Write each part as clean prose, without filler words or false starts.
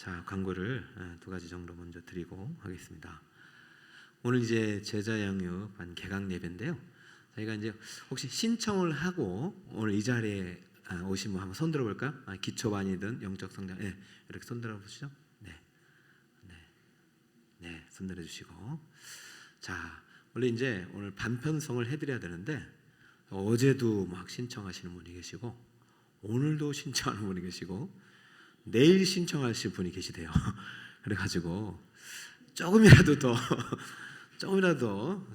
자, 광고를 두 가지 정도 먼저 드리고 하겠습니다. 오늘 이제 제자 양육반 개강 예배인데요. 저희가 이제 혹시 신청을 하고 오늘 이 자리에 오신 분 한번 손 들어볼까요? 기초반이든 영적 성장, 네, 이렇게 손 들어보시죠. 네, 손 들어주시고. 자, 원래 이제 오늘 반편성을 해드려야 되는데 어제도 막 신청하시는 분이 계시고 오늘도 신청하는 분이 계시고 내일 신청하실 분이 계시대요. 그래가지고 조금이라도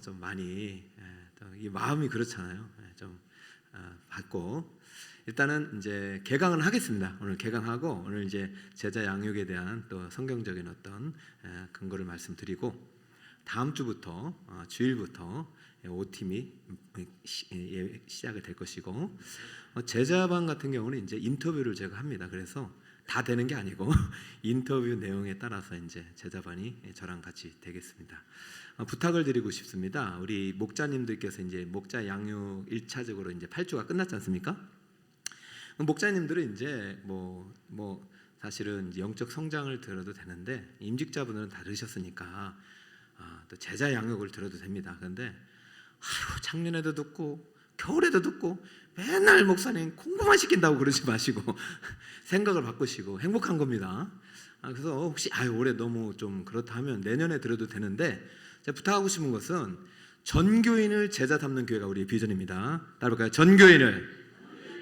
좀 많이 이 마음이 그렇잖아요. 좀 받고 일단은 이제 개강은 하겠습니다. 오늘 개강하고 오늘 이제 제자 양육에 대한 또 성경적인 어떤 근거를 말씀드리고 다음 주부터 주일부터 OT임이 시작이 될 것이고 제자반 같은 경우는 이제 인터뷰를 제가 합니다. 그래서 다 되는 게 아니고 인터뷰 내용에 따라서 이제 제자반이 저랑 같이 되겠습니다. 부탁을 드리고 싶습니다. 우리 목자님들께서 이제 목자 양육 1차적으로 이제 8주가 끝났지 않습니까? 목자님들은 이제 뭐 사실은 이제 영적 성장을 들어도 되는데 임직자분들은 다 들으셨으니까 또 제자 양육을 들어도 됩니다. 그런데 작년에도 듣고 겨울에도 듣고 맨날 목사님 공부만 시킨다고 그러지 마시고 생각을 바꾸시고 행복한 겁니다. 그래서 혹시 올해 너무 좀 그렇다 하면 내년에 들어도 되는데 제가 부탁하고 싶은 것은 전교인을 제자 삼는 교회가 우리의 비전입니다. 따라볼까요? 전교인을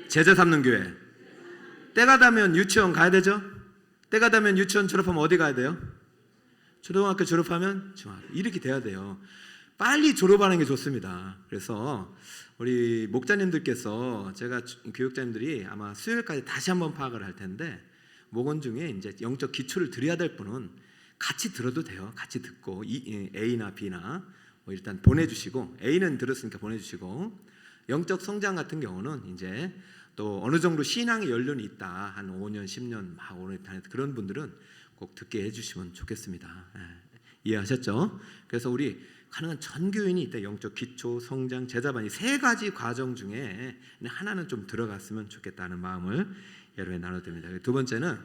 제자 삼는 교회. 때가 되면 유치원 가야 되죠? 때가 되면 유치원 졸업하면 어디 가야 돼요? 초등학교 졸업하면 중학교. 이렇게 돼야 돼요. 빨리 졸업하는 게 좋습니다. 그래서 우리 목자님들께서 제가 교육자님들이 아마 수요일까지 다시 한번 파악을 할 텐데 목원 중에 이제 영적 기초를 드려야 될 분은 같이 들어도 돼요. 같이 듣고 A나 B나 일단 보내주시고 A는 들었으니까 보내주시고 영적 성장 같은 경우는 이제 또 어느 정도 신앙의 연륜이 있다 한 5년 10년 막 오래 다녔 그런 분들은 꼭 듣게 해주시면 좋겠습니다. 이해하셨죠? 그래서 우리 가능한 전교인이 있다. 영적 기초, 성장, 제자반이 세 가지 과정 중에 하나는 좀 들어갔으면 좋겠다는 마음을 여러분에 나눠드립니다. 두 번째는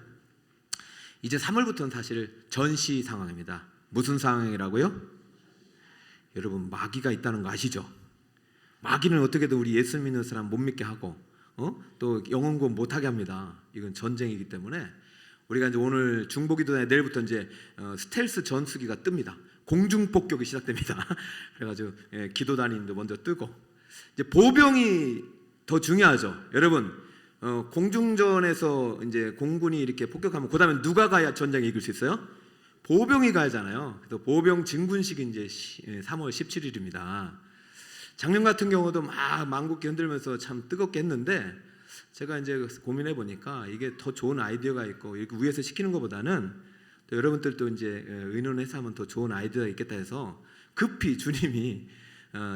이제 3월부터는 사실 전시 상황입니다. 무슨 상황이라고요? 여러분 마귀가 있다는 거 아시죠? 마귀는 어떻게든 우리 예수 믿는 사람 못 믿게 하고 또 영혼 구원 못하게 합니다. 이건 전쟁이기 때문에 우리가 이제 오늘 중보기도에 내일부터 이제 스텔스 전투기가 뜹니다. 공중 폭격이 시작됩니다. 그래가지고 기도단인도 먼저 뜨고 이제 보병이 더 중요하죠. 여러분 공중전에서 이제 공군이 이렇게 폭격하면 그다음에 누가 가야 전쟁에 이길 수 있어요? 보병이 가야잖아요. 그래서 보병 진군식이 이제 3월 17일입니다. 작년 같은 경우도 막 만국기 흔들면서 참 뜨겁게 했는데 제가 이제 고민해 보니까 이게 더 좋은 아이디어가 있고 이렇게 위에서 시키는 것보다는 또 여러분들도 이제 의논해서 하면 더 좋은 아이디어가 있겠다 해서 급히 주님이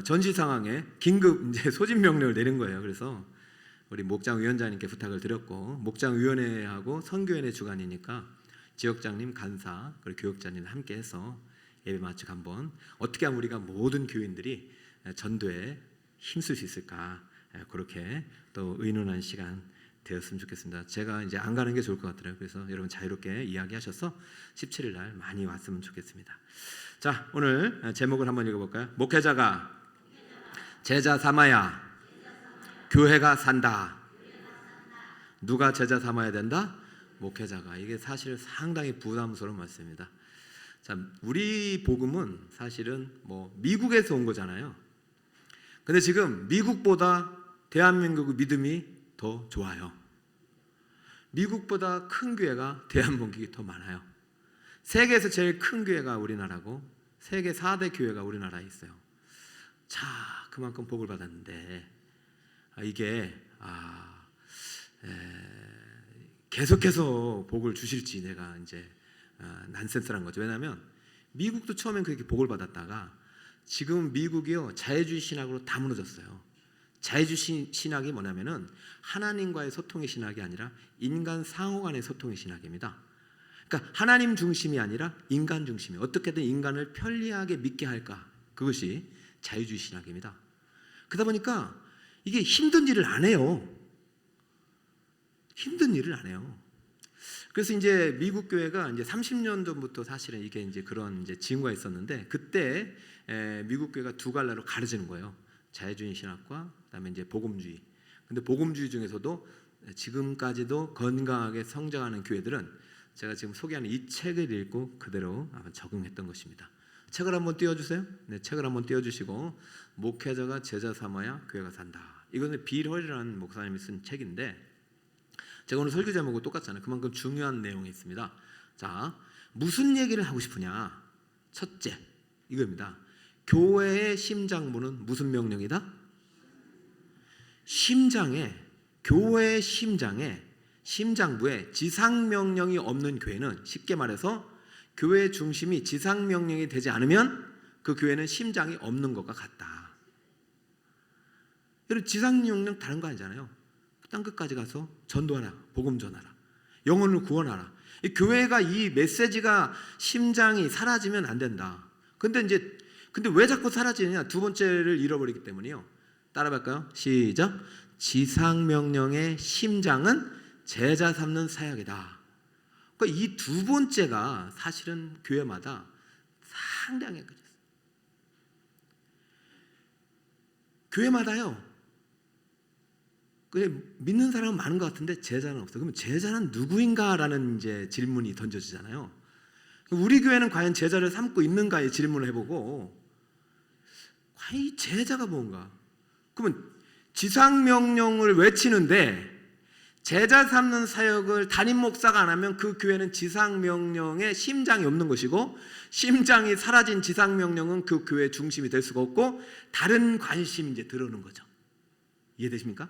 전시 상황에 긴급 이제 소집 명령을 내린 거예요. 그래서 우리 목장 위원장님께 부탁을 드렸고 목장 위원회하고 선교회의 주관이니까 지역장님, 간사 그리고 교육자님 함께 해서 예배 마치고 한번 어떻게 하면 우리가 모든 교인들이 전도에 힘쓸 수 있을까 그렇게 또 의논한 시간 되었으면 좋겠습니다. 제가 이제 안 가는 게 좋을 것 같더라고요. 그래서 여러분 자유롭게 이야기하셔서 17일 날 많이 왔으면 좋겠습니다. 자, 오늘 제목을 한번 읽어볼까요? 목회자가 제자 삼아야 교회가 산다. 누가 제자 삼아야 된다? 목회자가. 이게 사실 상당히 부담스러운 말씀입니다. 자, 우리 복음은 사실은 미국에서 온 거잖아요. 근데 지금 미국보다 대한민국의 믿음이 더 좋아요. 미국보다 큰 교회가 대한민국이 더 많아요. 세계에서 제일 큰 교회가 우리나라고 세계 4대 교회가 우리나라에 있어요. 자, 그만큼 복을 받았는데 이게 계속해서 복을 주실지 내가 이제 난센스란 거죠. 왜냐하면 미국도 처음엔 그렇게 복을 받았다가 지금 미국이요 자유주의 신학으로 다 무너졌어요. 자유주의 신학이 뭐냐면은 하나님과의 소통의 신학이 아니라 인간 상호 간의 소통의 신학입니다. 그러니까 하나님 중심이 아니라 인간 중심이 어떻게든 인간을 편리하게 믿게 할까 그것이 자유주의 신학입니다. 그러다 보니까 이게 힘든 일을 안 해요. 힘든 일을 안 해요. 그래서 이제 미국 교회가 이제 30년 전부터 사실은 이게 이제 그런 이제 징후가 있었는데, 그때 미국 교회가 두 갈래로 가려지는 거예요. 자유주의 신학과 그다음에 이제 복음주의. 근데 복음주의 중에서도 지금까지도 건강하게 성장하는 교회들은 제가 지금 소개하는 이 책을 읽고 그대로 적응했던 것입니다. 책을 한번 띄워주세요. 네, 책을 한번 띄워주시고, 목회자가 제자 삼아야 교회가 산다. 이거는 빌 헐이라는 목사님이 쓴 책인데, 제가 오늘 설교 제목과 똑같잖아요. 그만큼 중요한 내용이 있습니다. 자, 무슨 얘기를 하고 싶으냐? 첫째, 이겁니다. 교회의 심장부는 무슨 명령이다? 교회의 심장부에 지상명령이 없는 교회는, 쉽게 말해서 교회 중심이 지상명령이 되지 않으면 그 교회는 심장이 없는 것과 같다. 여러분, 지상명령 다른 거 아니잖아요. 땅 끝까지 가서 전도하라, 복음 전하라, 영혼을 구원하라. 이 교회가 이 메시지가 심장이 사라지면 안 된다. 근데 왜 자꾸 사라지느냐? 두 번째를 잃어버리기 때문이요. 따라갈까요? 시작. 지상명령의 심장은 제자 삼는 사역이다. 그러니까 이 두 번째가 사실은 교회마다 상당히 그렇습니다. 교회마다요, 믿는 사람은 많은 것 같은데 제자는 없어요. 그러면 제자는 누구인가라는 이제 질문이 던져지잖아요. 우리 교회는 과연 제자를 삼고 있는가의 질문을 해보고, 과연 이 제자가 뭔가? 그러면 지상명령을 외치는데 제자 삼는 사역을 담임 목사가 안 하면 그 교회는 지상명령에 심장이 없는 것이고, 심장이 사라진 지상명령은 그 교회의 중심이 될 수가 없고, 다른 관심이 이제 들어오는 거죠. 이해되십니까?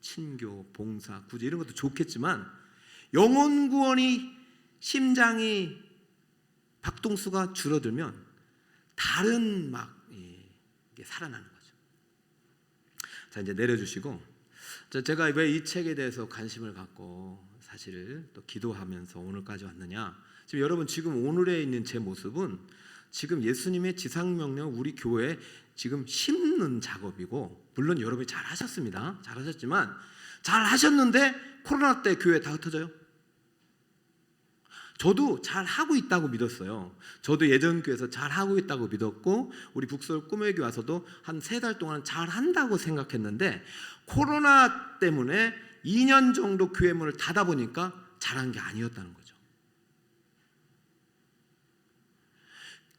친교, 봉사, 구제 이런 것도 좋겠지만, 영혼 구원이 심장이 박동수가 줄어들면 다른 이게 살아나는 거죠. 자, 이제 내려주시고, 제가 왜 이 책에 대해서 관심을 갖고 사실 또 기도하면서 오늘까지 왔느냐? 지금 여러분, 지금 오늘에 있는 제 모습은 지금 예수님의 지상명령 우리 교회에 지금 심는 작업이고, 물론 여러분이 잘 하셨습니다. 잘 하셨지만, 잘 하셨는데 코로나 때 교회 다 흩어져요. 저도 잘 하고 있다고 믿었어요. 저도 예전 교회에서 잘 하고 있다고 믿었고, 우리 북서울 꿈의 교회 와서도 한 3달 동안 잘 한다고 생각했는데, 코로나 때문에 2년 정도 교회 문을 닫아 보니까 잘한 게 아니었다는 거죠.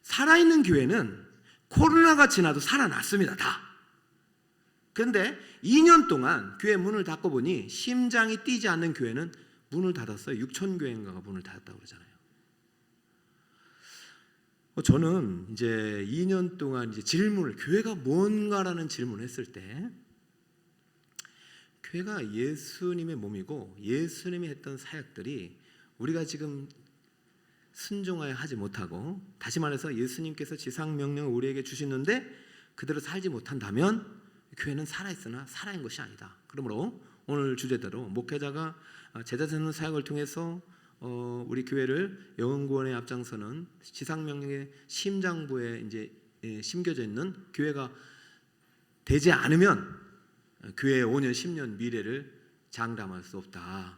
살아있는 교회는 코로나가 지나도 살아났습니다. 다. 그런데 2년 동안 교회 문을 닫고 보니 심장이 뛰지 않는 교회는 문을 닫았어요. 6천 교회인가가 문을 닫았다고 그러잖아요. 저는 이제 2년 동안 이제 질문을, 교회가 뭔가라는 질문을 했을 때, 교회가 예수님의 몸이고 예수님이 했던 사역들이 우리가 지금 순종하여 하지 못하고, 다시 말해서 예수님께서 지상명령을 우리에게 주시는데 그대로 살지 못한다면 교회는 살아있으나 살아있는 것이 아니다. 그러므로 오늘 주제대로 목회자가 제자 삼는 사역을 통해서 우리 교회를 영혼구원에 앞장서는 지상명령의 심장부에 이제 심겨져 있는 교회가 되지 않으면 교회의 5년, 10년 미래를 장담할 수 없다.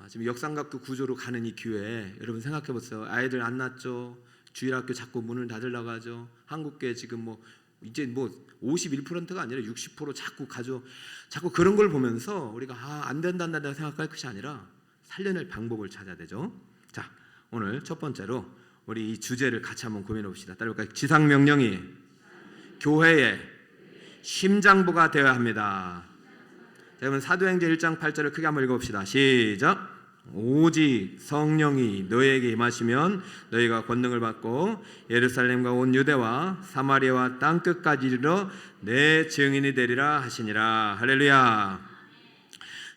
지금 역삼각교 구조로 가는 이 교회, 여러분 생각해 보세요. 아이들 안 낳죠. 주일학교 자꾸 문을 닫으려고 하죠. 한국교회 지금 이제 51%가 아니라 60% 자꾸 가죠. 자꾸 그런 걸 보면서 우리가 안 된다 생각할 것이 아니라 살려낼 방법을 찾아야 되죠. 자, 오늘 첫 번째로 우리 이 주제를 같이 한번 고민해 봅시다. 따라볼까요? 지상명령이 교회의 심장부가 되어야 합니다. 자, 그러면 사도행전 1장 8절을 크게 한번 읽어봅시다. 시작. 오직 성령이 너희에게 임하시면 너희가 권능을 받고 예루살렘과 온 유대와 사마리아와 땅끝까지 이르러 내 증인이 되리라 하시니라. 할렐루야.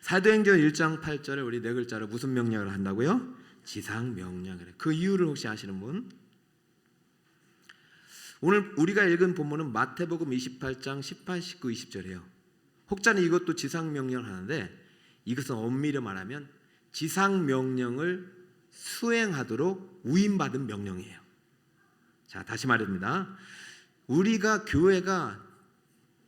사도행전 1장 8절을 우리 네 글자로 무슨 명령을 한다고요? 지상명령이래. 그 이유를 혹시 아시는 분? 오늘 우리가 읽은 본문은 마태복음 28장 18, 19, 20절이에요. 혹자는 이것도 지상명령을 하는데, 이것은 엄밀히 말하면 지상명령을 수행하도록 위임받은 명령이에요. 자, 다시 말입니다. 우리가 교회가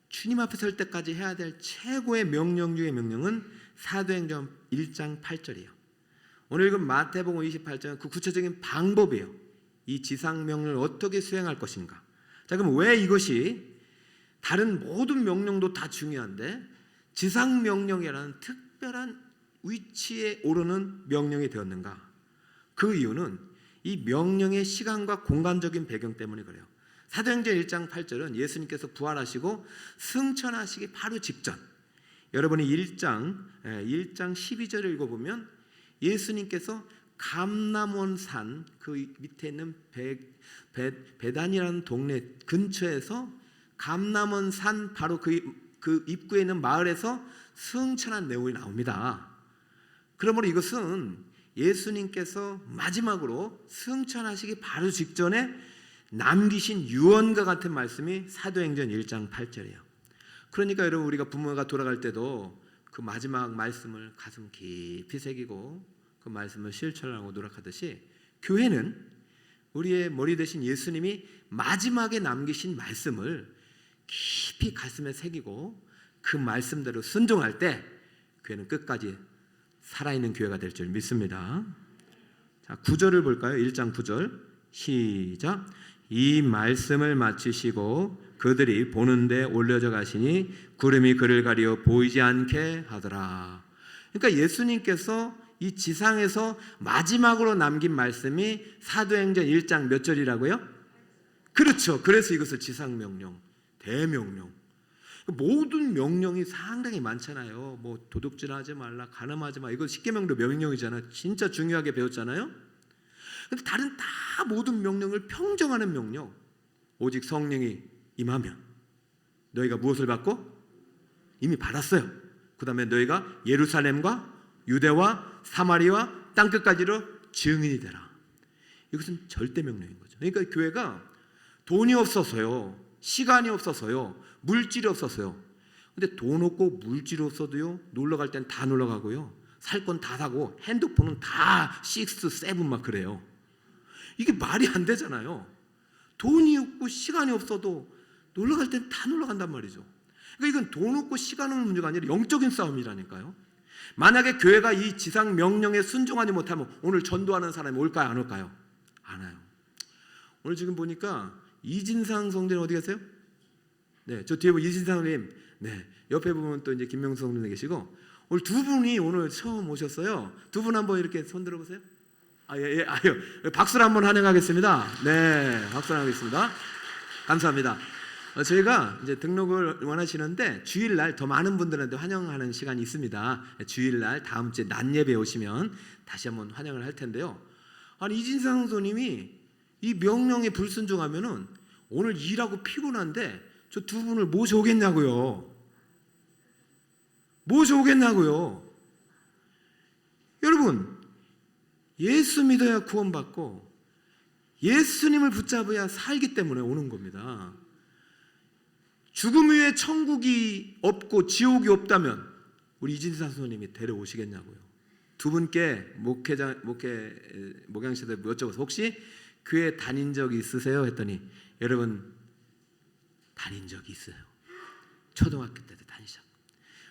주님 앞에 설 때까지 해야 될 최고의 명령 중의 명령은 사도행전 1장 8절이에요. 오늘 읽은 마태복음 28장은 그 구체적인 방법이에요. 이 지상명령을 어떻게 수행할 것인가. 자, 그럼 왜 이것이 다른 모든 명령도 다 중요한데 지상명령이라는 특별한 위치에 오르는 명령이 되었는가? 그 이유는 이 명령의 시간과 공간적인 배경 때문에 그래요. 사도행전 1장 8절은 예수님께서 부활하시고 승천하시기 바로 직전, 여러분이 1장 12절을 읽어보면 예수님께서 감람원산 그 밑에 있는 베단이라는 동네 근처에서 감람원산 바로 그 입구에 있는 마을에서 승천한 내용이 나옵니다. 그러므로 이것은 예수님께서 마지막으로 승천하시기 바로 직전에 남기신 유언과 같은 말씀이 사도행전 1장 8절이에요. 그러니까 여러분, 우리가 부모가 돌아갈 때도 그 마지막 말씀을 가슴 깊이 새기고 그 말씀을 실천하고 노력하듯이 교회는 우리의 머리 대신 예수님이 마지막에 남기신 말씀을 깊이 가슴에 새기고 그 말씀대로 순종할 때 교회는 끝까지 살아있는 교회가 될 줄 믿습니다. 자, 9절을 볼까요? 1장 9절 시작. 이 말씀을 마치시고 그들이 보는데 올려져 가시니 구름이 그를 가리어 보이지 않게 하더라. 그러니까 예수님께서 이 지상에서 마지막으로 남긴 말씀이 사도행전 1장 몇 절이라고요? 그렇죠. 그래서 이것을 지상명령, 대명령. 모든 명령이 상당히 많잖아요. 뭐 도둑질하지 말라, 간음하지 마. 이거 십계명도 명령이잖아요. 진짜 중요하게 배웠잖아요. 근데 다른 다 모든 명령을 평정하는 명령. 오직 성령이 임하면 너희가 무엇을 받고? 이미 받았어요. 그 다음에 너희가 예루살렘과 유대와 사마리아 땅끝까지로 증인이 되라. 이것은 절대 명령인 거죠. 그러니까 교회가 돈이 없어서요, 시간이 없어서요, 물질이 없어서요. 근데 돈 없고 물질이 없어도요, 놀러 갈 땐 다 놀러 가고요, 살 건 다 사고 핸드폰은 다 6, 7 막 그래요. 이게 말이 안 되잖아요. 돈이 없고 시간이 없어도 놀러 갈 땐 다 놀러 간단 말이죠. 그러니까 이건 돈 없고 시간 없는 문제가 아니라 영적인 싸움이라니까요. 만약에 교회가 이 지상 명령에 순종하지 못하면 오늘 전도하는 사람이 올까요, 안 올까요? 안 와요. 오늘 지금 보니까 이진상 성도님 어디 계세요? 네, 저 뒤에 보면 이진상 선생님, 네, 옆에 보면 또 이제 김명수 성도님 계시고, 오늘 두 분이 오늘 처음 오셨어요. 두 분 한번 이렇게 손 들어보세요. 박수로 한번 환영하겠습니다. 네, 박수로 하겠습니다. 감사합니다. 저희가 이제 등록을 원하시는데 주일날 더 많은 분들한테 환영하는 시간이 있습니다. 주일날 다음 주에 낮 예배 오시면 다시 한번 환영을 할 텐데요. 아니, 이진상 선생님이 이 명령에 불순종하면은 오늘 일하고 피곤한데 저 두 분을 모셔오겠냐고요. 모셔오겠냐고요. 여러분, 예수 믿어야 구원받고 예수님을 붙잡아야 살기 때문에 오는 겁니다. 죽음 후에 천국이 없고 지옥이 없다면 우리 이진상 선생님이 데려오시겠냐고요. 두 분께 목양실에 여쭤봐서 혹시 교회 다닌 적이 있으세요? 했더니 여러분, 다닌 적이 있어요. 초등학교 때도 다니셨고.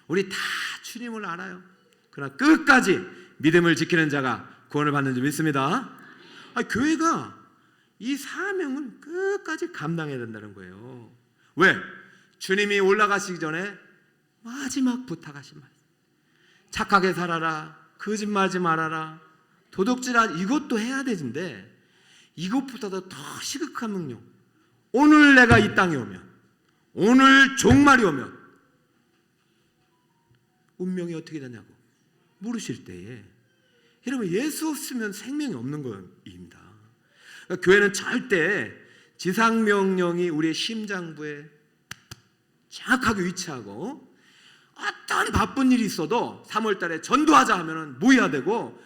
우리 다 주님을 알아요. 그러나 끝까지 믿음을 지키는 자가 구원을 받는 줄 믿습니다. 교회가 이 사명을 끝까지 감당해야 된다는 거예요. 왜? 주님이 올라가시기 전에 마지막 부탁하신 말씀. 착하게 살아라, 거짓말하지 말아라, 도둑질하지, 이것도 해야 되는데 이것보다도 더 시급한 명령. 오늘 내가 이 땅에 오면, 오늘 종말이 오면 운명이 어떻게 되냐고 물으실 때에 여러분, 예수 없으면 생명이 없는 겁니다. 그러니까 교회는 절대 지상명령이 우리의 심장부에 정확하게 위치하고 어떤 바쁜 일이 있어도 3월 달에 전도하자 하면 모여야 되고,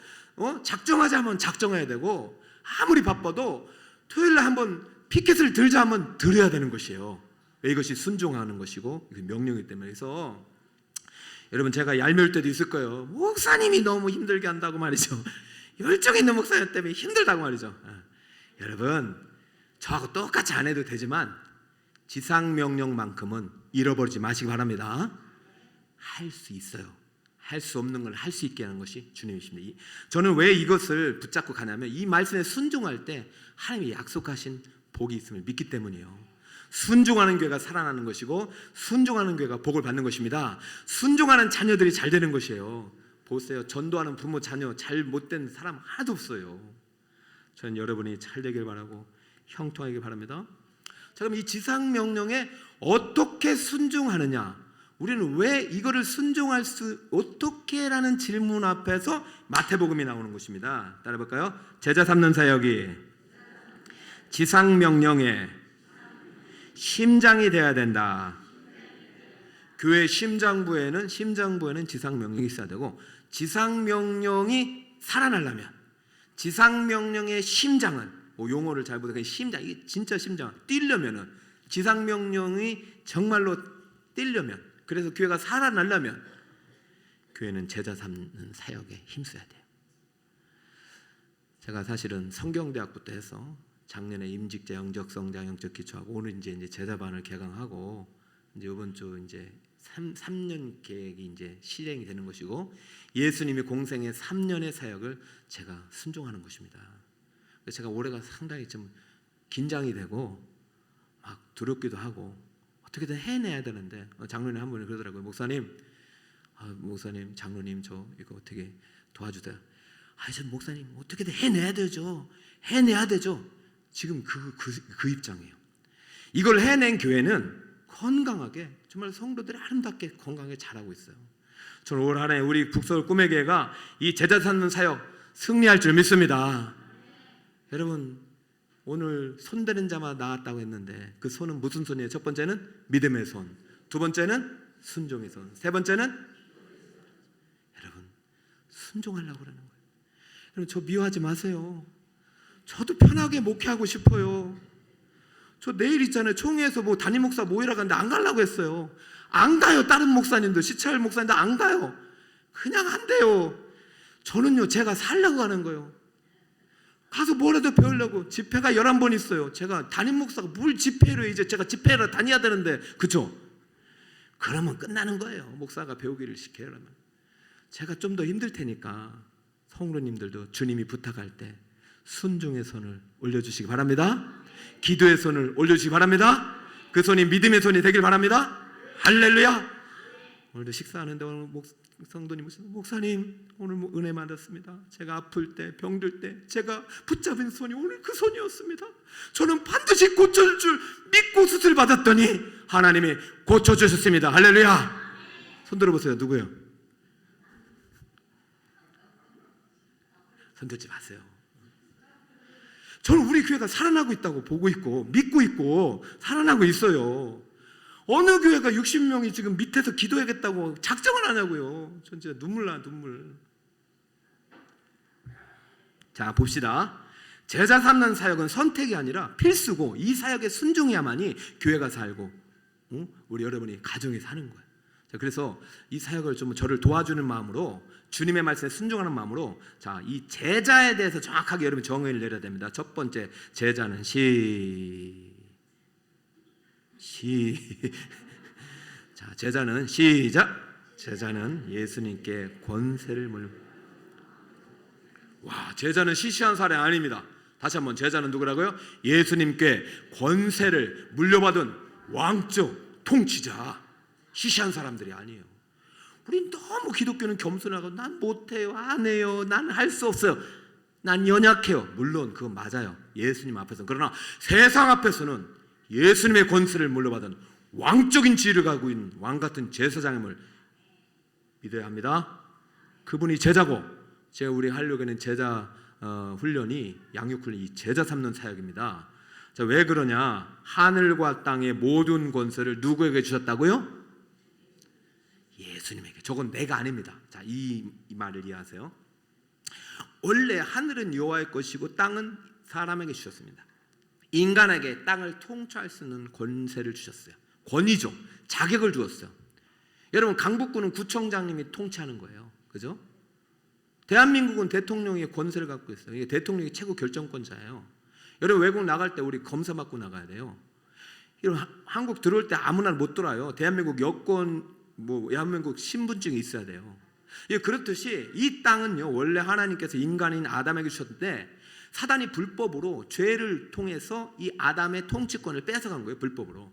작정하자 하면 작정해야 되고, 아무리 바빠도 토요일날 한번 피켓을 들자 하면 들어야 되는 것이에요. 왜? 이것이 순종하는 것이고 명령이기 때문에. 그래서 여러분, 제가 얄미울 때도 있을 거예요. 목사님이 너무 힘들게 한다고 말이죠. 열정 있는 목사님 때문에 힘들다고 말이죠. 여러분, 저하고 똑같이 안 해도 되지만 지상명령만큼은 잃어버리지 마시기 바랍니다. 할 수 있어요. 할 수 없는 걸 할 수 있게 하는 것이 주님이십니다. 저는 왜 이것을 붙잡고 가냐면 이 말씀에 순종할 때 하나님이 약속하신 복이 있음을 믿기 때문이에요. 순종하는 교회가 살아나는 것이고 순종하는 교회가 복을 받는 것입니다. 순종하는 자녀들이 잘 되는 것이에요. 보세요. 전도하는 부모 자녀 잘 못된 사람 하나도 없어요. 저는 여러분이 잘 되길 바라고 형통하길 바랍니다. 자, 그럼 이 지상명령에 어떻게 순종하느냐, 우리는 왜 이거를 순종할 수 어떻게라는 질문 앞에서 마태복음이 나오는 것입니다. 따라볼까요? 제자 삼는 사역이 지상명령의 심장이 돼야 된다. 교회 심장부에는 지상명령이 있어야 되고, 지상명령이 살아나려면 지상명령의 심장은, 용어를 잘 보세요. 심장, 이게 진짜 심장, 뛰려면은 지상명령이 정말로 뛰려면, 그래서 교회가 살아나려면 교회는 제자 삼는 사역에 힘써야 돼요. 제가 사실은 성경대학부터 해서 작년에 임직자 영적 성장 영적 기초하고 오늘 이제 제자반을 개강하고 이제 이번 주 이제 3년 계획이 이제 실행이 되는 것이고, 예수님이 공생의 3년의 사역을 제가 순종하는 것입니다. 그래서 제가 올해가 상당히 좀 긴장이 되고 막 두렵기도 하고 어떻게든 해내야 되는데, 장로님 한 분이 그러더라고요. 목사님, 장로님 저 이거 어떻게 도와주세요. 저 목사님 어떻게든 해내야 되죠. 지금 그 입장이에요. 이걸 해낸 교회는 건강하게, 정말 성도들이 아름답게 건강하게 자라고 있어요. 저는 올 한해 우리 북서울 꿈의 교회가 이 제자 삼는 사역 승리할 줄 믿습니다. 여러분, 오늘 손대는 자마다 나았다고 했는데 그 손은 무슨 손이에요? 첫 번째는 믿음의 손, 두 번째는 순종의 손, 세 번째는 여러분 순종하려고 그러는 거예요. 여러분, 저 미워하지 마세요. 저도 편하게 목회하고 싶어요. 저 내일 있잖아요. 총회에서 담임 목사 모이라 가는데 안 가려고 했어요. 안 가요. 다른 목사님들, 시찰 목사님들 안 가요. 그냥 한대요. 저는요, 제가 살려고 하는 거예요. 가서 뭐라도 배우려고. 집회가 11번 있어요. 제가 담임 목사가 뭘 집회를, 이제 제가 집회를 다녀야 되는데, 그쵸? 그러면 끝나는 거예요. 목사가 배우기를 시키려면. 제가 좀 더 힘들 테니까 성도님들도 주님이 부탁할 때 순종의 손을 올려주시기 바랍니다. 기도의 손을 올려주시기 바랍니다. 그 손이 믿음의 손이 되길 바랍니다. 할렐루야. 오늘도 식사하는데 오늘 성도님 오셔서, 목사님 오늘 은혜 받았습니다. 제가 아플 때, 병들 때 제가 붙잡은 손이 오늘 그 손이었습니다. 저는 반드시 고쳐줄 줄 믿고 수술 받았더니 하나님이 고쳐주셨습니다. 할렐루야. 손 들어보세요. 누구예요? 손 들지 마세요. 저는 우리 교회가 살아나고 있다고 보고 있고 믿고 있고 살아나고 있어요. 어느 교회가 60명이 지금 밑에서 기도하겠다고 작정을 하냐고요. 전 진짜 눈물 나, 눈물. 자, 봅시다. 제자 삼는 사역은 선택이 아니라 필수고, 이 사역에 순종해야만이 교회가 살고, 우리 여러분이 가정이 사는 거예요. 자, 그래서 이 사역을 좀 저를 도와주는 마음으로, 주님의 말씀에 순종하는 마음으로, 자, 이 제자에 대해서 정확하게 여러분 정의를 내려야 됩니다. 첫 번째, 제자는 자, 제자는 시작. 제자는 예수님께 권세를 제자는 시시한 사람이 아닙니다. 다시 한번, 제자는 누구라고요? 예수님께 권세를 물려받은 왕적 통치자. 시시한 사람들이 아니에요. 우린 너무 기독교는 겸손하고, 난 못해요, 안 해요, 난 할 수 없어요, 난 연약해요. 물론 그건 맞아요, 예수님 앞에서는. 그러나 세상 앞에서는 예수님의 권세를 물려받은 왕적인 지위를 가지고 있는 왕같은 제사장임을 믿어야 합니다. 그분이 제자고, 제가 우리 한류교는 제자 훈련이, 양육훈련이 이 제자 삼는 사역입니다. 자, 왜 그러냐? 하늘과 땅의 모든 권세를 누구에게 주셨다고요? 예수님에게. 저건 내가 아닙니다. 자, 이 말을 이해하세요. 원래 하늘은 여호와의 것이고 땅은 사람에게 주셨습니다. 인간에게 땅을 통치할 수 있는 권세를 주셨어요. 권위죠. 자격을 주었어요. 여러분, 강북구는 구청장님이 통치하는 거예요. 그죠? 대한민국은 대통령이 권세를 갖고 있어요. 이게 대통령이 최고 결정권자예요. 여러분, 외국 나갈 때 우리 검사 받고 나가야 돼요. 여러분, 한국 들어올 때 아무나 못 들어와요. 대한민국 여권, 대한민국 신분증이 있어야 돼요. 예, 그렇듯이 이 땅은요, 원래 하나님께서 인간인 아담에게 주셨는데 사단이 불법으로 죄를 통해서 이 아담의 통치권을 뺏어간 거예요. 불법으로.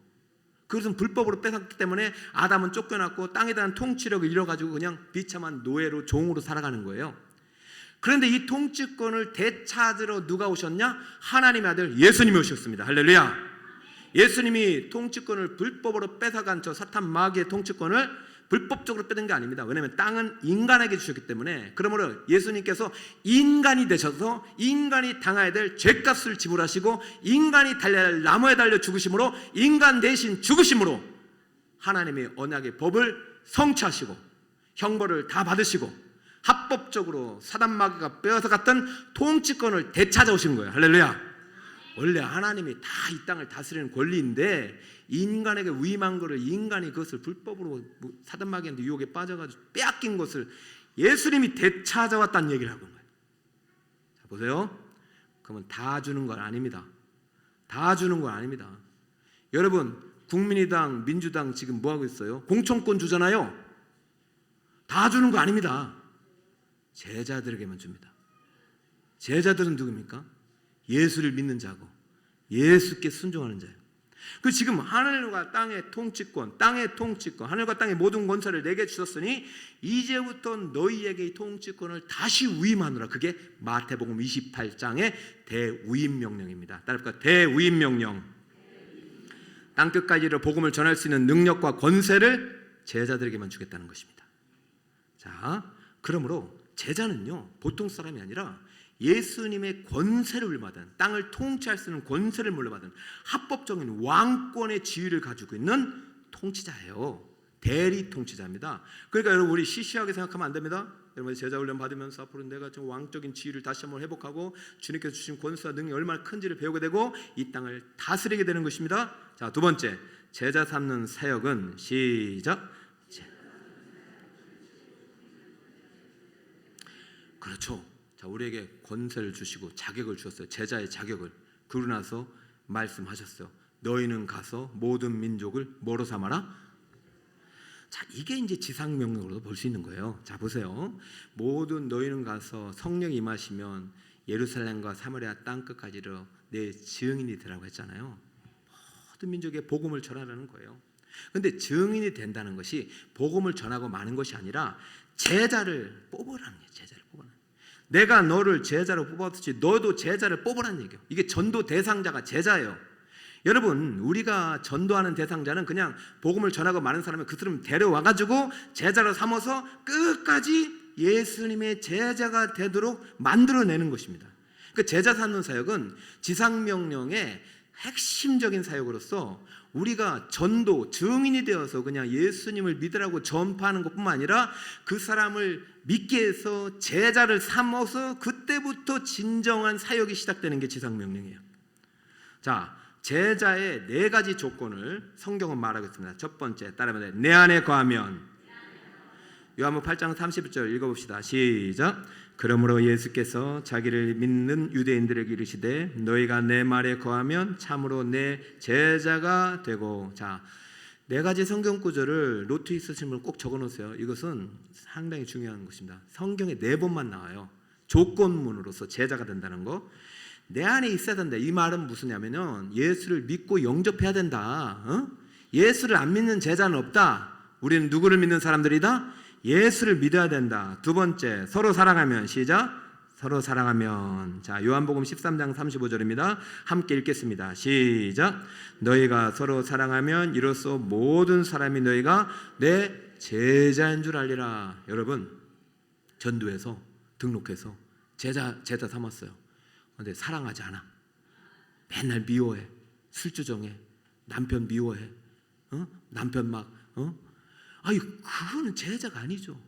그것은 불법으로 뺏었기 때문에 아담은 쫓겨났고 땅에 대한 통치력을 잃어가지고 그냥 비참한 노예로, 종으로 살아가는 거예요. 그런데 이 통치권을 되찾으러 누가 오셨냐? 하나님의 아들 예수님이 오셨습니다. 할렐루야. 예수님이 통치권을 불법으로 뺏어간 저 사탄 마귀의 통치권을 불법적으로 뺏은 게 아닙니다. 왜냐하면 땅은 인간에게 주셨기 때문에. 그러므로 예수님께서 인간이 되셔서 인간이 당해야 될 죄값을 지불하시고 인간이 달려야 할 나무에 달려 죽으심으로, 인간 대신 죽으심으로 하나님의 언약의 법을 성취하시고 형벌을 다 받으시고 합법적으로 사단 마귀가 빼앗아갔던 통치권을 되찾아오신 거예요. 할렐루야. 원래 하나님이 다 이 땅을 다스리는 권리인데 인간에게 위임한 것을, 인간이 그것을 불법으로 사단 마귀한테 유혹에 빠져가지고 빼앗긴 것을 예수님이 되찾아왔다는 얘기를 하고 있는 거예요. 자, 보세요. 그러면 다 주는 건 아닙니다. 다 주는 건 아닙니다. 여러분, 국민의당, 민주당 지금 뭐 하고 있어요? 공천권 주잖아요. 다 주는 거 아닙니다. 제자들에게만 줍니다. 제자들은 누굽니까? 예수를 믿는 자고 예수께 순종하는 자예요. 그 지금 하늘과 땅의 통치권, 하늘과 땅의 모든 권세를 내게 주셨으니 이제부터 너희에게 이 통치권을 다시 위임하노라. 그게 마태복음 28장의 대위임 명령입니다. 따라해볼까요? 대위임 명령. 땅끝까지 복음을 전할 수 있는 능력과 권세를 제자들에게만 주겠다는 것입니다. 자, 그러므로 제자는요, 보통 사람이 아니라 예수님의 권세를 물려받은, 땅을 통치할 수 있는 권세를 물려받은 합법적인 왕권의 지위를 가지고 있는 통치자예요. 대리 통치자입니다. 그러니까 여러분, 우리 시시하게 생각하면 안 됩니다. 여러분, 제자 훈련 받으면서 앞으로 내가 좀 왕적인 지위를 다시 한번 회복하고 주님께서 주신 권세와 능력이 얼마나 큰지를 배우게 되고 이 땅을 다스리게 되는 것입니다. 자, 두 번째, 제자 삼는 사역은 시작. 그렇죠. 자, 우리에게 권세를 주시고 자격을 주셨어요. 제자의 자격을. 그러고 나서 말씀하셨어요. 너희는 가서 모든 민족을 뭐로 삼아라? 자, 이게 이제 지상명령으로 볼 수 있는 거예요. 자, 보세요. 모든 너희는 가서 성령이 임하시면 예루살렘과 사마리아 땅끝까지로 내 증인이 되라고 했잖아요. 모든 민족에 복음을 전하라는 거예요. 그런데 증인이 된다는 것이 복음을 전하고 마는 것이 아니라 제자를 뽑으라는 거예요. 제자를 뽑으라는. 내가 너를 제자로 뽑았듯이 너도 제자를 뽑으라는 얘기예요. 이게 전도 대상자가 제자예요. 여러분, 우리가 전도하는 대상자는 그냥 복음을 전하고 많은 사람을 그 사람 데려와가지고 제자로 삼아서 끝까지 예수님의 제자가 되도록 만들어내는 것입니다. 그 제자 삼는 사역은 지상명령의 핵심적인 사역으로서 우리가 전도, 증인이 되어서 그냥 예수님을 믿으라고 전파하는 것뿐만 아니라 그 사람을 믿게 해서 제자를 삼아서 그때부터 진정한 사역이 시작되는 게 지상명령이에요. 자, 제자의 네 가지 조건을 성경은 말하겠습니다. 첫 번째, 따라하면 내 안에 거하면. 요한복음 8장 30절 읽어봅시다. 시작. 그러므로 예수께서 자기를 믿는 유대인들에게 이르시되 너희가 내 말에 거하면 참으로 내 제자가 되고. 자, 네 가지 성경 구절을 노트 있으신 분 꼭 적어놓으세요. 이것은 상당히 중요한 것입니다. 성경에 4번만 나와요. 조건문으로서 제자가 된다는 거. 내 안에 있어야 된다. 이 말은 무슨냐면은 예수를 믿고 영접해야 된다. 예수를 안 믿는 제자는 없다. 우리는 누구를 믿는 사람들이다? 예수를 믿어야 된다. 두 번째, 서로 사랑하면. 시작. 서로 사랑하면. 자, 요한복음 13장 35절입니다. 함께 읽겠습니다. 시작. 너희가 서로 사랑하면 이로써 모든 사람이 너희가 내 제자인 줄 알리라. 여러분, 전도해서 등록해서 제자 삼았어요. 그런데 사랑하지 않아. 맨날 미워해. 술주정해. 남편 미워해. 남편 막 아유, 그거는 제자가 아니죠.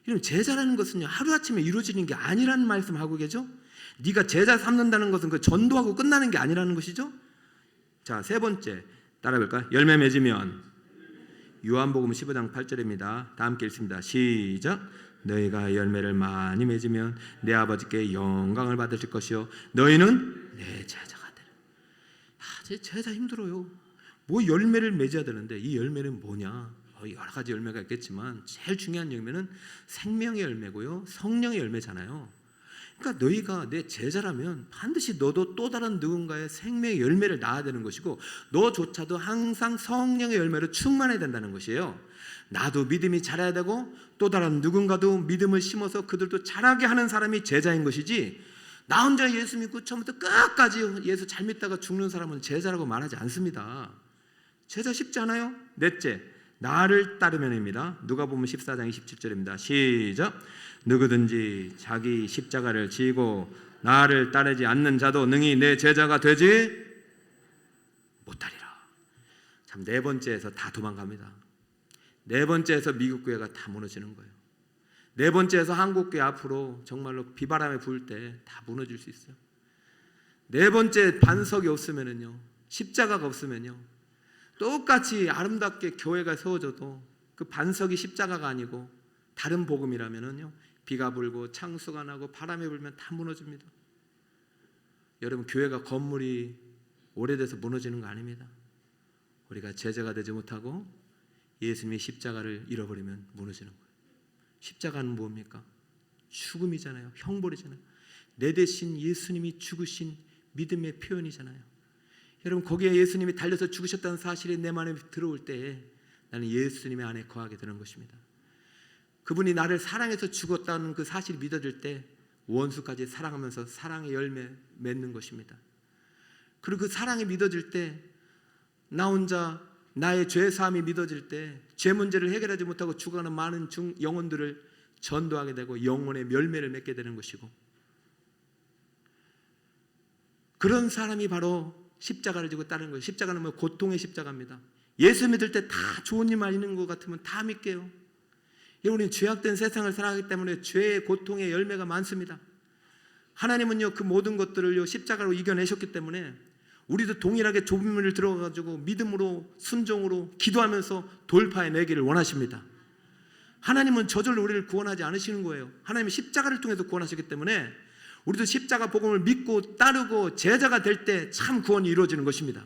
이런 제자라는 것은요, 하루아침에 이루어지는 게 아니라는 말씀하고 계죠. 네가 제자 삼는다는 것은 그 전도하고 끝나는 게 아니라는 것이죠. 자, 세 번째, 따라해볼까요? 열매 맺으면. 요한복음 15장 8절입니다. 다 함께 읽습니다. 시작. 너희가 열매를 많이 맺으면 내 아버지께 영광을 받으실 것이요 너희는 내 제자가 되라. 제 제자 힘들어요. 뭐 열매를 맺어야 되는데 이 열매는 뭐냐? 여러 가지 열매가 있겠지만 제일 중요한 열매는 생명의 열매고요, 성령의 열매잖아요. 그러니까 너희가 내 제자라면 반드시 너도 또 다른 누군가의 생명의 열매를 낳아야 되는 것이고, 너조차도 항상 성령의 열매로 충만해야 된다는 것이에요. 나도 믿음이 자라야 되고 또 다른 누군가도 믿음을 심어서 그들도 자라게 하는 사람이 제자인 것이지, 나 혼자 예수 믿고 처음부터 끝까지 예수 잘 믿다가 죽는 사람은 제자라고 말하지 않습니다. 제자 쉽지 않아요. 넷째, 나를 따르면입니다. 누가복음 14장 27절입니다. 시작. 누구든지 자기 십자가를 지고 나를 따르지 않는 자도 능히 내 제자가 되지 못하리라. 참, 네 번째에서 다 도망갑니다. 네 번째에서 미국 교회가 다 무너지는 거예요. 네 번째에서 한국 교회 앞으로 정말로 비바람이 불 때 다 무너질 수 있어요. 네 번째, 반석이 없으면요, 십자가가 없으면요, 똑같이 아름답게 교회가 세워져도 그 반석이 십자가가 아니고 다른 복음이라면요, 비가 불고 창수가 나고 바람이 불면 다 무너집니다. 여러분, 교회가 건물이 오래돼서 무너지는 거 아닙니다. 우리가 제자가 되지 못하고 예수님의 십자가를 잃어버리면 무너지는 거예요. 십자가는 뭡니까? 죽음이잖아요. 형벌이잖아요. 내 대신 예수님이 죽으신 믿음의 표현이잖아요. 여러분, 거기에 예수님이 달려서 죽으셨다는 사실이 내 마음에 들어올 때 나는 예수님의 안에 거하게 되는 것입니다. 그분이 나를 사랑해서 죽었다는 그 사실이 믿어질 때 원수까지 사랑하면서 사랑의 열매 맺는 것입니다. 그리고 그 사랑이 믿어질 때 나 혼자 나의 죄사함이 믿어질 때 죄 문제를 해결하지 못하고 죽어가는 많은 영혼들을 전도하게 되고 영혼의 열매를 맺게 되는 것이고, 그런 사람이 바로 십자가를 지고 따르는 거예요. 십자가는 뭐 고통의 십자가입니다. 예수 믿을 때 다 좋은 일만 있는 것 같으면 다 믿게요. 우리는 죄악된 세상을 살아가기 때문에 죄의 고통의 열매가 많습니다. 하나님은요, 그 모든 것들을 십자가로 이겨내셨기 때문에 우리도 동일하게 좁은 문을 들어가지고 믿음으로 순종으로 기도하면서 돌파해내기를 원하십니다. 하나님은 저절로 우리를 구원하지 않으시는 거예요. 하나님은 십자가를 통해서 구원하셨기 때문에 우리도 십자가 복음을 믿고 따르고 제자가 될 때 참 구원이 이루어지는 것입니다.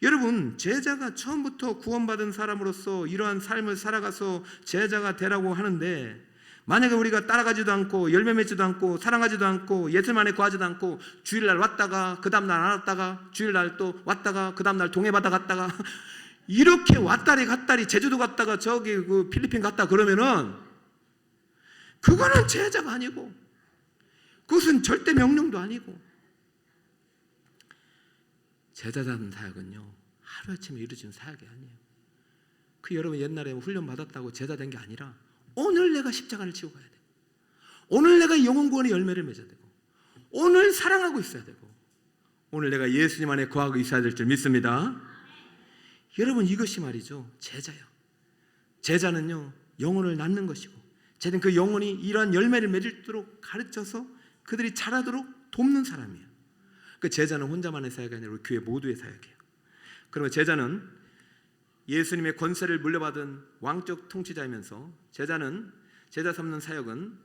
여러분, 제자가 처음부터 구원받은 사람으로서 이러한 삶을 살아가서 제자가 되라고 하는데, 만약에 우리가 따라가지도 않고 열매 맺지도 않고 사랑하지도 않고 예수님 안에 거하지도 않고 주일날 왔다가 그 다음날 안 왔다가 주일날 또 왔다가 그 다음날 동해바다 갔다가 이렇게 왔다리 갔다리 제주도 갔다가 저기 그 필리핀 갔다 그러면은 그거는 제자가 아니고 그것은 절대 명령도 아니고, 제자라는 사역은요, 하루아침에 이루어지는 사역이 아니에요. 그 여러분 옛날에 훈련 받았다고 제자 된 게 아니라 오늘 내가 십자가를 지고 가야 되고, 오늘 내가 영혼 구원의 열매를 맺어야 되고, 오늘 사랑하고 있어야 되고, 오늘 내가 예수님 안에 거하고 있어야 될 줄 믿습니다. 여러분, 이것이 말이죠, 제자요. 제자는요, 영혼을 낳는 것이고, 제자는 그 영혼이 이러한 열매를 맺도록 가르쳐서 그들이 자라도록 돕는 사람이에요. 그 제자는 혼자만의 사역이 아니라 우리 교회 모두의 사역이에요. 그러면 제자는 예수님의 권세를 물려받은 왕적 통치자이면서 제자 삼는 사역은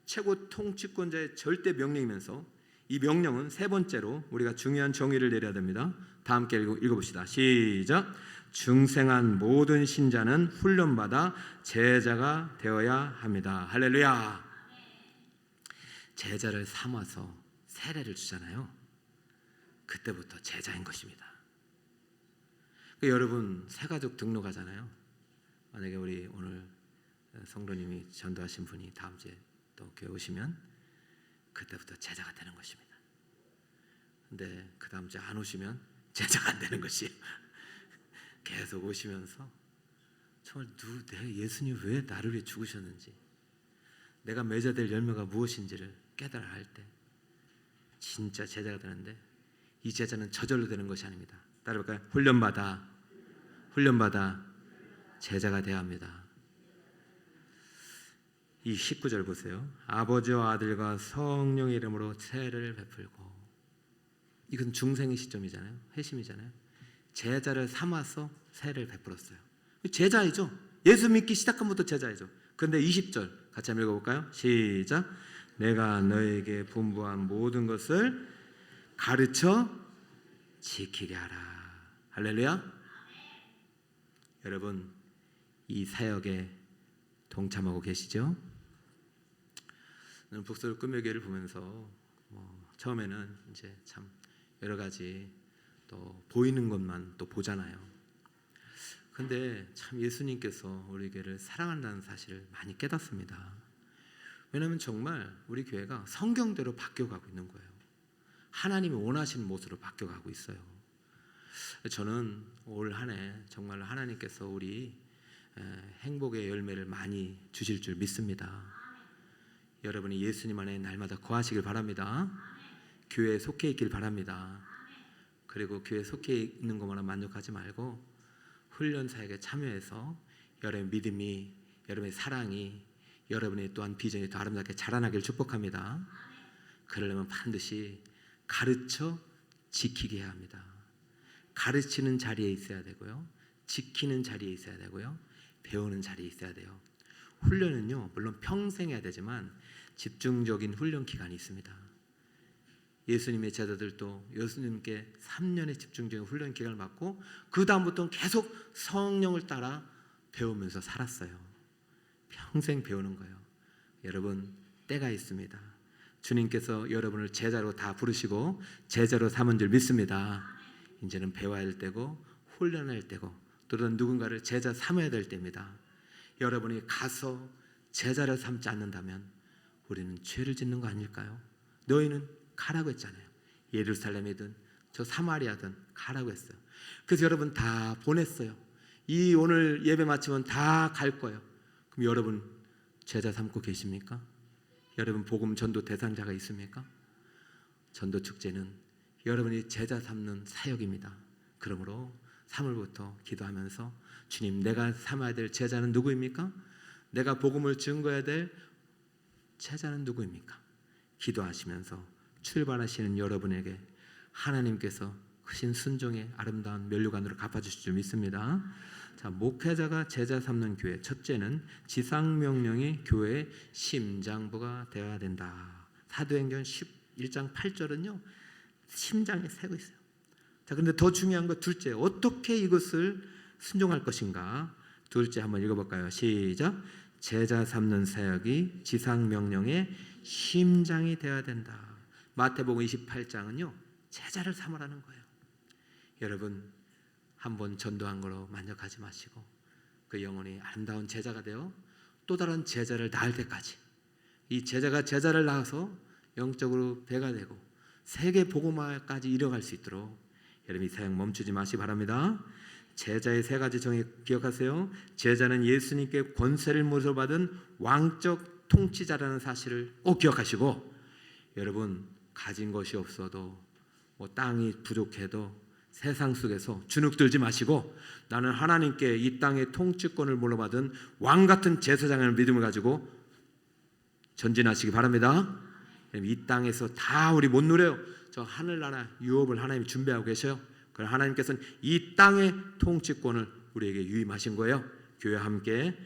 최고 통치권자의 절대 명령이면서 이 명령은 세 번째로 우리가 중요한 정의를 내려야 됩니다. 다 함께 읽어봅시다. 시작. 중생한 모든 신자는 훈련받아 제자가 되어야 합니다. 할렐루야. 제자를 삼아서 세례를 주잖아요. 그때부터 제자인 것입니다. 여러분, 새가족 등록하잖아요. 만약에 우리 오늘 성도님이 전도하신 분이 다음 주에 또 교회 오시면 그때부터 제자가 되는 것입니다. 근데 그 다음 주에 안 오시면 제자가 안 되는 것이에요. 계속 오시면서 정말 내 예수님 왜 나를 위해 죽으셨는지, 내가 맺어야 될 열매가 무엇인지를 깨달아야 할 때 진짜 제자가 되는데, 이 제자는 저절로 되는 것이 아닙니다. 따라볼까요? 훈련받아 제자가 되어야 합니다. 이 19절 보세요. 아버지와 아들과 성령의 이름으로 세례를 베풀고, 이건 중생의 시점이잖아요. 회심이잖아요. 제자를 삼아서 세례를 베풀었어요. 제자이죠. 예수 믿기 시작한부터 제자이죠. 그런데 20절 같이 한번 읽어볼까요? 시작. 내가 너에게 분부한 모든 것을 가르쳐 지키게 하라. 할렐루야. 여러분, 이 사역에 동참하고 계시죠? 저는 북서울 꿈의 교회를 보면서 처음에는 이제 참 여러 가지 또 보이는 것만 또 보잖아요. 근데 참 예수님께서 우리 교회를 사랑한다는 사실을 많이 깨닫습니다. 왜냐하면 정말 우리 교회가 성경대로 바뀌어가고 있는 거예요. 하나님이 원하시는 모습으로 바뀌어가고 있어요. 저는 올 한 해 정말 하나님께서 우리 행복의 열매를 많이 주실 줄 믿습니다. 여러분이 예수님 안에 날마다 거하시길 바랍니다. 교회에 속해 있길 바랍니다. 그리고 교회에 속해 있는 것만 만족하지 말고 훈련 사역에 참여해서 여러분의 믿음이, 여러분의 사랑이, 여러분의 또한 비전이 더 아름답게 자라나길 축복합니다. 그러려면 반드시 가르쳐 지키게 해야 합니다. 가르치는 자리에 있어야 되고요, 지키는 자리에 있어야 되고요, 배우는 자리에 있어야 돼요. 훈련은요 물론 평생 해야 되지만 집중적인 훈련 기간이 있습니다. 예수님의 제자들도 예수님께 3년의 집중적인 훈련 기간을 받고 그 다음부터는 계속 성령을 따라 배우면서 살았어요. 평생 배우는 거예요. 여러분 때가 있습니다. 주님께서 여러분을 제자로 다 부르시고 제자로 삼은 줄 믿습니다. 이제는 배워야 할 때고 훈련할 때고 또는 누군가를 제자 삼아야 될 때입니다. 여러분이 가서 제자를 삼지 않는다면 우리는 죄를 짓는 거 아닐까요? 너희는 가라고 했잖아요. 예루살렘이든 저 사마리아든 가라고 했어요. 그래서 여러분 다 보냈어요. 이 오늘 예배 마치면 다 갈 거예요. 그럼 여러분 제자 삼고 계십니까? 여러분 복음 전도 대상자가 있습니까? 전도 축제는 여러분이 제자 삼는 사역입니다. 그러므로 3월부터 기도하면서 주님, 내가 삼아야 될 제자는 누구입니까? 내가 복음을 증거해야 될 제자는 누구입니까? 기도하시면서 출발하시는 여러분에게 하나님께서 크신 순종의 아름다운 면류관으로 갚아주실 줄 믿습니다. 자, 목회자가 제자 삼는 교회, 첫째는 지상명령이 교회의 심장부가 되어야 된다. 사도행전 11장 8절은요 심장에 새고 있어요. 자, 그런데 더 중요한 거 둘째, 어떻게 이것을 순종할 것인가? 둘째 한번 읽어볼까요? 시작. 제자 삼는 사역이 지상명령의 심장이 되어야 된다. 마태복음 28장은요 제자를 삼으라는 거예요. 여러분 한번 전도한 거로 만족하지 마시고 그 영혼이 아름다운 제자가 되어 또 다른 제자를 낳을 때까지, 이 제자가 제자를 낳아서 영적으로 배가 되고 세계 복음화까지 이뤄갈 수 있도록 여러분 이 사역 멈추지 마시기 바랍니다. 제자의 세 가지 정의 기억하세요. 제자는 예수님께 권세를 물어받은 왕적 통치자라는 사실을 꼭 기억하시고, 여러분 가진 것이 없어도 땅이 부족해도 세상 속에서 주눅들지 마시고 나는 하나님께 이 땅의 통치권을 물어받은 왕같은 제사장의 믿음을 가지고 전진하시기 바랍니다. 이 땅에서 다 우리 못 누려요. 저 하늘나라 유업을 하나님이 준비하고 계셔요. 그럼 하나님께서는 이 땅의 통치권을 우리에게 유임하신 거예요. 교회와 함께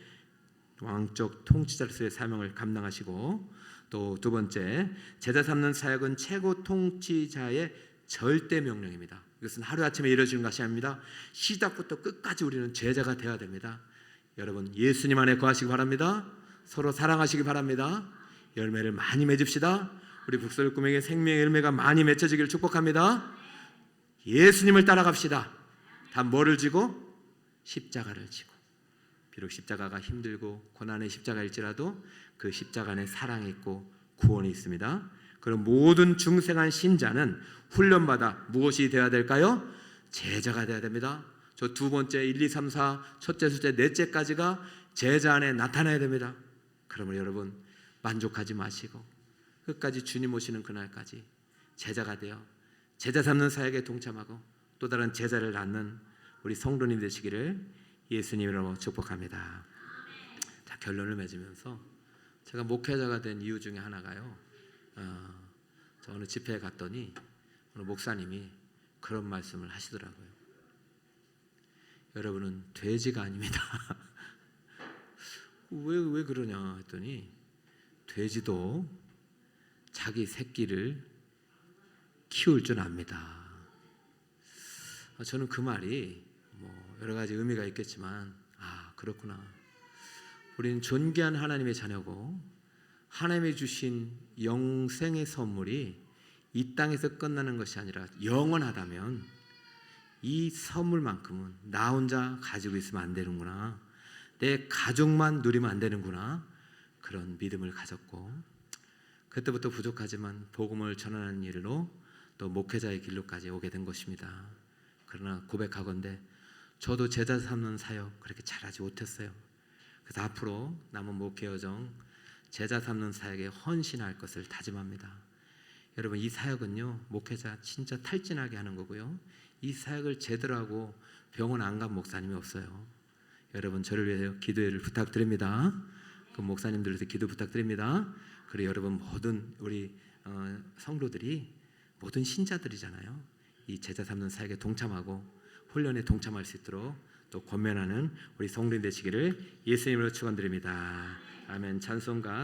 왕적 통치자로서의 사명을 감당하시고, 또 두 번째, 제자 삼는 사역은 최고 통치자의 절대 명령입니다. 이것은 하루아침에 이루어지는 것이 아닙니다. 시작부터 끝까지 우리는 제자가 되어야 됩니다. 여러분 예수님 안에 거하시기 바랍니다. 서로 사랑하시기 바랍니다. 열매를 많이 맺읍시다. 우리 북서울 꿈에게 생명의 열매가 많이 맺혀지기를 축복합니다. 예수님을 따라갑시다. 다 뭐를 지고? 십자가를 지고. 비록 십자가가 힘들고 고난의 십자가일지라도 그 십자가 안에 사랑이 있고 구원이 있습니다. 그럼 모든 중생한 신자는 훈련받아 무엇이 되어야 될까요? 제자가 되어야 됩니다. 저 두 번째 1, 2, 3, 4 첫째, 둘째, 넷째까지가 제자 안에 나타나야 됩니다. 그러면 여러분 만족하지 마시고 끝까지 주님 오시는 그날까지 제자가 되어 제자 삼는 사역에 동참하고 또 다른 제자를 낳는 우리 성도님 되시기를 예수님으로 축복합니다. 자, 결론을 맺으면서 제가 목회자가 된 이유 중에 하나가요, 저 어느 집회에 갔더니 어느 목사님이 그런 말씀을 하시더라고요. 여러분은 돼지가 아닙니다. 왜 그러냐 했더니 돼지도 자기 새끼를 키울 줄 압니다. 저는 그 말이 여러 가지 의미가 있겠지만 그렇구나. 우리는 존귀한 하나님의 자녀고 하나님이 주신 영생의 선물이 이 땅에서 끝나는 것이 아니라 영원하다면 이 선물만큼은 나 혼자 가지고 있으면 안 되는구나. 내 가족만 누리면 안 되는구나. 그런 믿음을 가졌고 그때부터 부족하지만 복음을 전하는 일로 또 목회자의 길로까지 오게 된 것입니다. 그러나 고백하건대 저도 제자 삼는 사역 그렇게 잘하지 못했어요. 그래서 앞으로 남은 목회 여정 제자 삼는 사역에 헌신할 것을 다짐합니다. 여러분 이 사역은요 목회자 진짜 탈진하게 하는 거고요. 이 사역을 제대로 하고 병원 안 간 목사님이 없어요. 여러분 저를 위해서 기도를 부탁드립니다. 그 목사님들에서 기도 부탁드립니다. 그리고 여러분 모든 우리 성도들이 모든 신자들이잖아요. 이 제자 삼는 사역에 동참하고 훈련에 동참할 수 있도록 또 권면하는 우리 성도님 되시기를 예수님으로 축원드립니다. 아멘. 찬송가